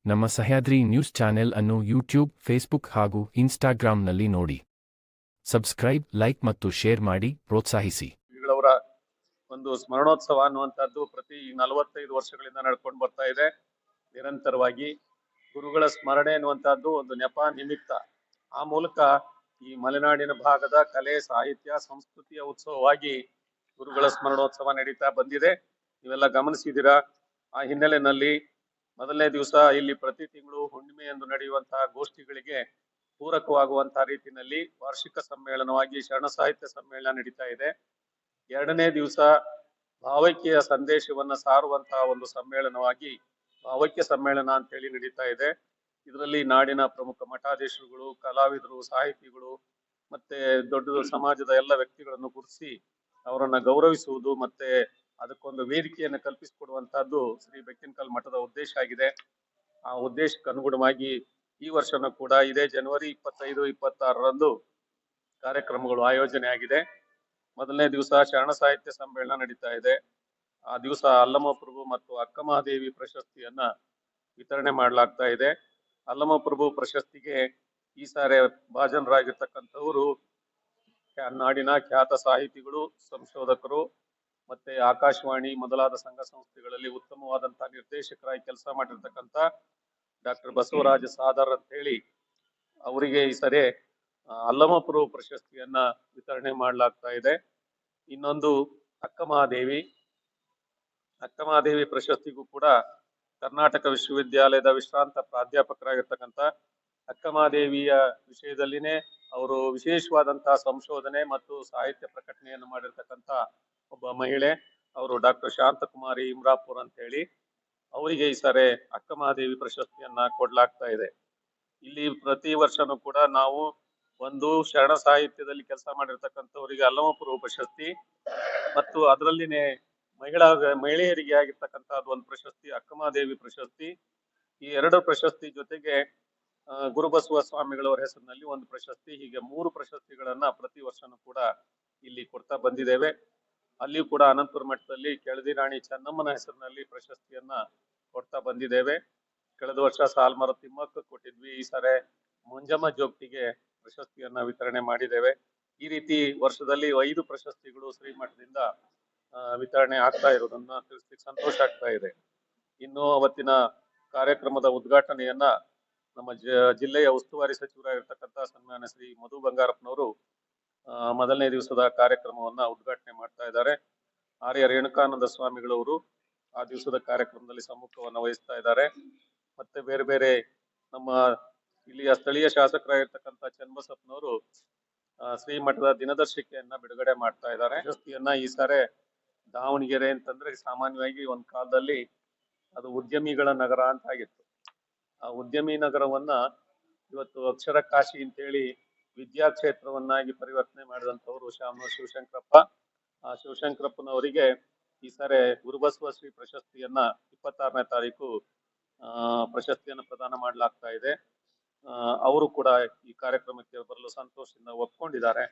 ನಮ್ಮ Sahyadri news channel ಅನ್ನು YouTube, Facebook ಹಾಗೂ ಇನ್ಸ್ಟಾಗ್ರಾಂನಲ್ಲಿ ನೋಡಿ. ಸಬ್ಸ್ಕ್ರೈಬ್, ಲೈಕ್ ಮತ್ತು ಶೇರ್ ಮಾಡಿ ಪ್ರೋತ್ಸಾಹಿಸಿ. ಅವರ ಒಂದು ಸ್ಮರಣೋತ್ಸವ ಅನ್ನುವಂಥದ್ದು ಪ್ರತಿ 45 ವರ್ಷಗಳಿಂದ ನಡ್ಕೊಂಡು ಬರ್ತಾ ಇದೆ. ನಿರಂತರವಾಗಿ ಗುರುಗಳ ಸ್ಮರಣೆ ಅನ್ನುವಂಥದ್ದು ಒಂದು ನೆಪ ನಿಮಿತ್ತ. ಆ ಮೂಲಕ ಈ ಮಲೆನಾಡಿನ ಭಾಗದ ಕಲೆ, ಸಾಹಿತ್ಯ, ಸಂಸ್ಕೃತಿಯ ಉತ್ಸವವಾಗಿ ಗುರುಗಳ ಸ್ಮರಣೋತ್ಸವ ನಡೀತಾ ಬಂದಿದೆ. ನೀವೆಲ್ಲ ಗಮನಿಸಿದ್ದೀರಾ. ಆ ಹಿನ್ನೆಲೆಯಲ್ಲಿ ಮೊದಲನೇ ದಿವಸ ಇಲ್ಲಿ ಪ್ರತಿ ತಿಂಗಳು ಹುಣ್ಣಿಮೆಯಂದು ನಡೆಯುವಂತಹ ಗೋಷ್ಠಿಗಳಿಗೆ ಪೂರಕವಾಗುವಂತಹ ರೀತಿಯಲ್ಲಿ ವಾರ್ಷಿಕ ಸಮ್ಮೇಳನವಾಗಿ ಶರಣ ಸಾಹಿತ್ಯ ಸಮ್ಮೇಳನ ನಡೀತಾ ಇದೆ. ಎರಡನೇ ದಿವಸ ಭಾವೈಕ್ಯ ಸಂದೇಶವನ್ನ ಸಾರುವಂತಹ ಒಂದು ಸಮ್ಮೇಳನವಾಗಿ ಭಾವೈಕ್ಯ ಸಮ್ಮೇಳನ ಅಂತ ಹೇಳಿ ನಡೀತಾ ಇದೆ. ಇದರಲ್ಲಿ ನಾಡಿನ ಪ್ರಮುಖ ಮಠಾಧೀಶರುಗಳು, ಕಲಾವಿದರು, ಸಾಹಿತಿಗಳು ಮತ್ತೆ ದೊಡ್ಡ ಸಮಾಜದ ಎಲ್ಲ ವ್ಯಕ್ತಿಗಳನ್ನು ಗುರುತಿಸಿ ಅವರನ್ನ ಗೌರವಿಸುವುದು ಮತ್ತೆ ಅದಕ್ಕೊಂದು ವೇದಿಕೆಯನ್ನು ಕಲ್ಪಿಸಿಕೊಡುವಂತಹದ್ದು ಶ್ರೀ ಬೆಕ್ಕಿನಕಲ್ ಮಠದ ಉದ್ದೇಶ ಆಗಿದೆ. ಆ ಉದ್ದೇಶಕ್ಕೆ ಅನುಗುಣವಾಗಿ ಈ ವರ್ಷನೂ ಕೂಡ ಇದೇ ಜನವರಿ 25, 26ರಂದು ಕಾರ್ಯಕ್ರಮಗಳು ಆಯೋಜನೆ ಆಗಿದೆ. ಮೊದಲನೇ ದಿವಸ ಶರಣ ಸಾಹಿತ್ಯ ಸಮ್ಮೇಳನ ನಡೀತಾ ಇದೆ. ಆ ದಿವಸ ಅಲ್ಲಮಪ್ರಭು ಮತ್ತು ಅಕ್ಕಮಹಾದೇವಿ ಪ್ರಶಸ್ತಿಯನ್ನ ವಿತರಣೆ ಮಾಡಲಾಗ್ತಾ ಇದೆ. ಅಲ್ಲಮಪ್ರಭು ಪ್ರಶಸ್ತಿಗೆ ಈ ಸಾರಿ ಭಾಜನರಾಗಿರ್ತಕ್ಕಂಥವರು ನಾಡಿನ ಖ್ಯಾತ ಸಾಹಿತಿಗಳು, ಸಂಶೋಧಕರು ಮತ್ತೆ ಆಕಾಶವಾಣಿ ಮೊದಲಾದ ಸಂಘ ಸಂಸ್ಥೆಗಳಲ್ಲಿ ಉತ್ತಮವಾದಂತಹ ನಿರ್ದೇಶಕರಾಗಿ ಕೆಲಸ ಮಾಡಿರ್ತಕ್ಕಂಥ ಡಾಕ್ಟರ್ ಬಸವರಾಜ ಸಾದರ್ ಅಂತ ಹೇಳಿ ಅವರಿಗೆ ಈ ಸರಿ ಅಲ್ಲಮಪ್ರಭು ಪ್ರಶಸ್ತಿಯನ್ನ ವಿತರಣೆ ಮಾಡಲಾಗ್ತಾ ಇದೆ. ಇನ್ನೊಂದು ಅಕ್ಕಮಹಾದೇವಿ ಪ್ರಶಸ್ತಿಗೂ ಕೂಡ ಕರ್ನಾಟಕ ವಿಶ್ವವಿದ್ಯಾಲಯದ ವಿಶ್ರಾಂತ ಪ್ರಾಧ್ಯಾಪಕರಾಗಿರ್ತಕ್ಕಂಥ ಅಕ್ಕಮಹಾದೇವಿಯ ವಿಷಯದಲ್ಲಿನೇ ಅವರು ವಿಶೇಷವಾದಂತಹ ಸಂಶೋಧನೆ ಮತ್ತು ಸಾಹಿತ್ಯ ಪ್ರಕಟಣೆಯನ್ನು ಮಾಡಿರ್ತಕ್ಕಂಥ ಒಬ್ಬ ಮಹಿಳೆ. ಅವರು ಡಾಕ್ಟರ್ ಶಾಂತಕುಮಾರಿ ಇಮ್ರಾಪುರ್ ಅಂತ ಹೇಳಿ ಅವರಿಗೆ ಈ ಸಾರಿ ಅಕ್ಕಮಹಾದೇವಿ ಪ್ರಶಸ್ತಿಯನ್ನ ಕೊಡ್ಲಾಗ್ತಾ ಇದೆ. ಇಲ್ಲಿ ಪ್ರತಿ ವರ್ಷನೂ ಕೂಡ ನಾವು ಒಂದು ಶರಣ ಸಾಹಿತ್ಯದಲ್ಲಿ ಕೆಲಸ ಮಾಡಿರ್ತಕ್ಕಂಥವರಿಗೆ ಅಲ್ಲಮಪ್ರಭು ಪ್ರಶಸ್ತಿ ಮತ್ತು ಅದರಲ್ಲಿನೇ ಮಹಿಳೆಯರಿಗೆ ಆಗಿರ್ತಕ್ಕಂಥದ್ದು ಒಂದು ಪ್ರಶಸ್ತಿ ಅಕ್ಕಮಹಾದೇವಿ ಪ್ರಶಸ್ತಿ. ಈ ಎರಡು ಪ್ರಶಸ್ತಿ ಜೊತೆಗೆ ಗುರುಬಸವ ಸ್ವಾಮಿಗಳವರ ಹೆಸರಿನಲ್ಲಿ ಒಂದು ಪ್ರಶಸ್ತಿ, ಹೀಗೆ 3 ಪ್ರಶಸ್ತಿಗಳನ್ನ ಪ್ರತಿ ವರ್ಷನೂ ಕೂಡ ಇಲ್ಲಿ ಕೊಡ್ತಾ ಬಂದಿದ್ದೇವೆ. ಅಲ್ಲಿಯೂ ಕೂಡ ಅನಂತಪುರ ಮಠದಲ್ಲಿ ಕೆಳದಿ ರಾಣಿ ಚೆನ್ನಮ್ಮನ ಹೆಸರಿನಲ್ಲಿ ಪ್ರಶಸ್ತಿಯನ್ನ ಕೊಡ್ತಾ ಬಂದಿದ್ದೇವೆ. ಕಳೆದ ವರ್ಷ ಸಾಲ್ಮರ ತಿಮ್ಮಕ್ಕ ಕೊಟ್ಟಿದ್ವಿ. ಈ ಸಾರಿ ಮುಂಜಮ್ಮ ಜೋಗ್ತಿಗೆ ಪ್ರಶಸ್ತಿಯನ್ನ ವಿತರಣೆ ಮಾಡಿದ್ದೇವೆ. ಈ ರೀತಿ ವರ್ಷದಲ್ಲಿ 5 ಪ್ರಶಸ್ತಿಗಳು ಶ್ರೀಮಠದಿಂದ ವಿತರಣೆ ಆಗ್ತಾ ಇರೋದನ್ನ ತಿಳಿಸ್ಲಿಕ್ಕೆ ಸಂತೋಷ ಆಗ್ತಾ ಇದೆ. ಇನ್ನು ಅವತ್ತಿನ ಕಾರ್ಯಕ್ರಮದ ಉದ್ಘಾಟನೆಯನ್ನ ನಮ್ಮ ಜಿಲ್ಲೆಯ ಉಸ್ತುವಾರಿ ಸಚಿವರಾಗಿರ್ತಕ್ಕಂಥ ಸನ್ಮಾನ್ಯ ಶ್ರೀ ಮಧು ಬಂಗಾರಪ್ಪನವರು ಮೊದಲನೇ ದಿವಸದ ಕಾರ್ಯಕ್ರಮವನ್ನ ಉದ್ಘಾಟನೆ ಮಾಡ್ತಾ ಇದ್ದಾರೆ. ಆರ್ಯ ರೇಣುಕಾನಂದ ಸ್ವಾಮಿಗಳವರು ಆ ದಿವಸದ ಕಾರ್ಯಕ್ರಮದಲ್ಲಿ ಸಮ್ಮುಖವನ್ನು ವಹಿಸ್ತಾ ಇದ್ದಾರೆ. ಮತ್ತೆ ಬೇರೆ ಬೇರೆ ನಮ್ಮ ಇಲ್ಲಿಯ ಸ್ಥಳೀಯ ಶಾಸಕರಾಗಿರ್ತಕ್ಕಂಥ ಚನ್ನಬಸಪ್ಪನವರು ಶ್ರೀಮಠದ ದಿನದರ್ಶಿಕೆಯನ್ನ ಬಿಡುಗಡೆ ಮಾಡ್ತಾ ಇದ್ದಾರೆ. ಪ್ರಶಸ್ತಿಯನ್ನ ಈ ಸಾರಿ ದಾವಣಗೆರೆ ಅಂತಂದ್ರೆ ಸಾಮಾನ್ಯವಾಗಿ ಒಂದ್ ಕಾಲದಲ್ಲಿ ಅದು ಉದ್ಯಮಿಗಳ ನಗರ ಅಂತ ಆಗಿತ್ತು. ಆ ಉದ್ಯಮಿ ನಗರವನ್ನ ಇವತ್ತು ಅಕ್ಷರ ಕಾಶಿ ಅಂತ ಹೇಳಿ ವಿದ್ಯಾ ಕ್ಷೇತ್ರವನ್ನಾಗಿ ಪರಿವರ್ತನೆ ಮಾಡಿದಂಥವ್ರು ಶಾಮನೂರು ಶಿವಶಂಕರಪ್ಪ. ಆ ಶಿವಶಂಕರಪ್ಪನವರಿಗೆ ಈ ಸಾರಿ ಗುರುಬಸವ ಶ್ರೀ ಪ್ರಶಸ್ತಿಯನ್ನ 26ನೇ ತಾರೀಕು ಪ್ರಶಸ್ತಿಯನ್ನು ಪ್ರದಾನ ಮಾಡಲಾಗ್ತಾ ಇದೆ. ಅವರು ಕೂಡ ಈ ಕಾರ್ಯಕ್ರಮಕ್ಕೆ ಬರಲು ಸಂತೋಷದಿಂದ ಒಪ್ಕೊಂಡಿದ್ದಾರೆ.